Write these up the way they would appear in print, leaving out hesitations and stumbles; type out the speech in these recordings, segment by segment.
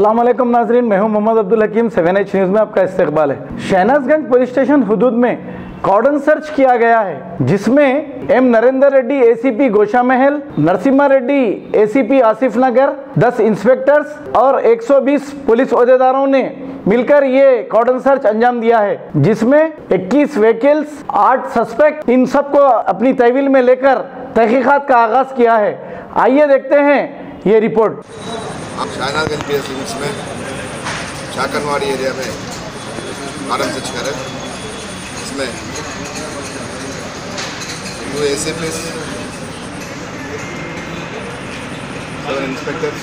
अस्सलाम वालेकुम नाजरीन, मैं हूं मोहम्मद अब्दुल हकीम। 7H न्यूज़ में आपका इस्तकबाल है। शहनाजगंज पुलिस स्टेशन हुदूद में कॉर्डन सर्च किया गया है, जिसमें एम नरेंद्र रेड्डी एसीपी गोशा महल, नरसिम्हा रेड्डी एसीपी आसिफ नगर, 10 इंस्पेक्टर्स और 120 पुलिस ओहदेदारों ने मिलकर ये कॉर्डन सर्च अंजाम दिया है, जिसमें 21 व्हीकल्स, 8 सस्पेक्ट, इन सबको अपनी तहवील में लेकर तहकीकात का आगाज किया है। आइए देखते हैं ये रिपोर्ट। शहनाजगंज पीएस लिमिट्स में शाकनवाड़ी एरिया में कॉर्डन सर्च करें। इसमें एसीपीस, 7 इंस्पेक्टर्स,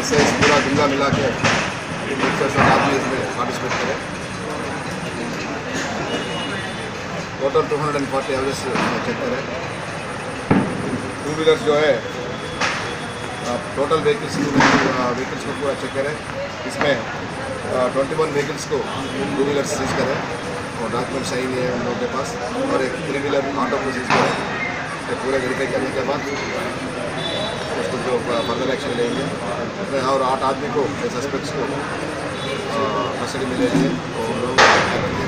एसआईस, पूरा जुमला मिला के 160 आदमी इसमें पार्टिसिपेट करें। टोटल 240 एवरेज चेक करें। 2 व्हीलर्स जो है टोटल व्हीकल्स को पूरा चेक करें। इसमें 21 व्हीकल्स को 2 व्हीलर सीज करें और डॉक्यूमेंट सही नहीं है उन लोगों के पास, और एक 3 व्हीलर ऑटो को सीज करें। ये पूरे वेरीफाई करने के बाद उसको जो फर्दर एक्शन लेंगे उसमें, और 8 आदमी को सस्पेक्ट्स को कस्टडी में ले लेंगे और उन लोगों को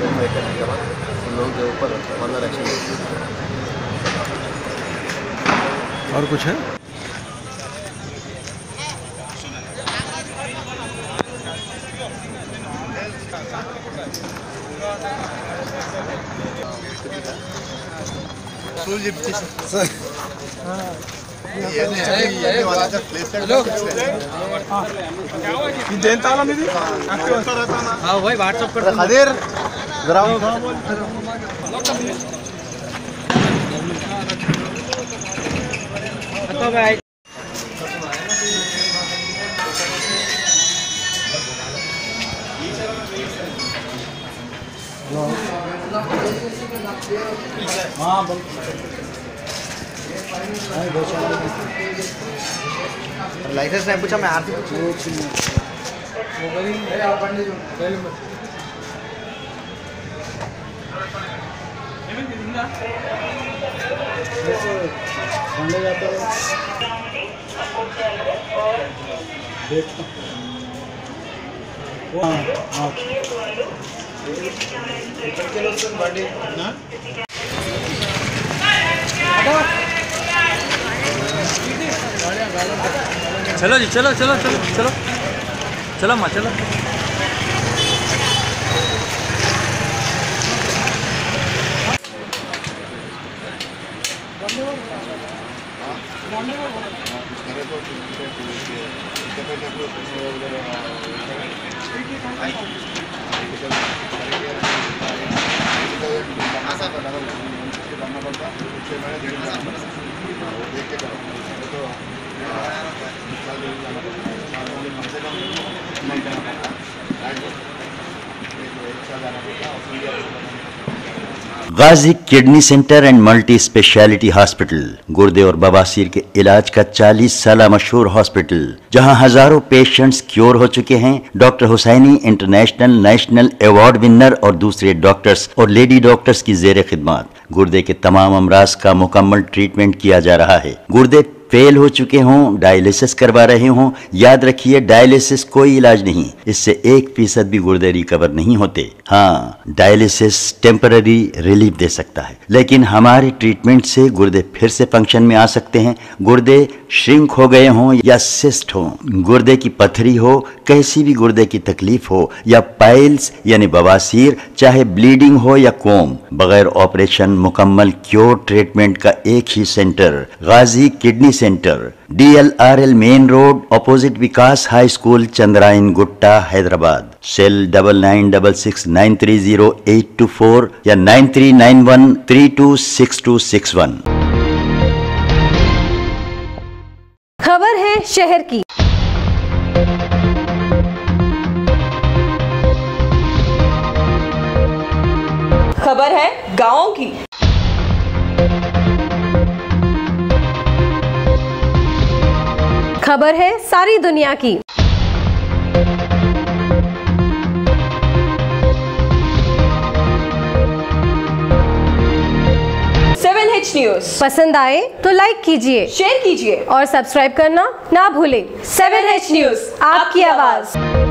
वेरीफाई करने के बाद उन लोगों के ऊपर फर्दर एक्शन लेंगे। और कुछ है? भाई व्हाट्सएप कर खदीर जरा लाइसेंस नहीं पूछा, मैं आरती चलो जी, चलो चलो चलो चलो चलो माँ चलो। Ghazi kidney centre and multi speciality hospital गुर्दे और बवासीर के इलाज का 40 साल मशहूर हॉस्पिटल, जहां हजारों पेशेंट्स क्योर हो चुके हैं। Doctor Husaini international national award winner और दूसरे डॉक्टर्स और लेडी डॉक्टर्स की जेर खिदमत गुर्दे के तमाम अमराज का मुकम्मल ट्रीटमेंट किया जा रहा है। गुर्दे फेल हो चुके हों, डायलिसिस करवा रहे हों, याद रखिए डायलिसिस कोई इलाज नहीं, इससे 1% भी गुर्दे रिकवर नहीं होते। हाँ, डायलिसिस टेम्पररी रिलीफ दे सकता है, लेकिन हमारे ट्रीटमेंट से गुर्दे फिर से फंक्शन में आ सकते हैं। गुर्दे श्रिंक हो गए हों या सिस्ट हो, गुर्दे की पथरी हो, कैसी भी गुर्दे की तकलीफ हो, या पाइल्स यानी बवासीर, चाहे ब्लीडिंग हो या कोम, बगैर ऑपरेशन मुकम्मल क्योर ट्रीटमेंट का एक ही centre, Ghazi kidney centre, DLRL main road, opposite Vikas high school, Chandrayangutta, Hyderabad. Cell 9966930824 या 9391326261। खबर है शहर की। खबर है गांवों की। खबर है सारी दुनिया की। 7H न्यूज पसंद आए तो लाइक कीजिए, शेयर कीजिए और सब्सक्राइब करना ना भूलें। 7H न्यूज, आपकी आवाज।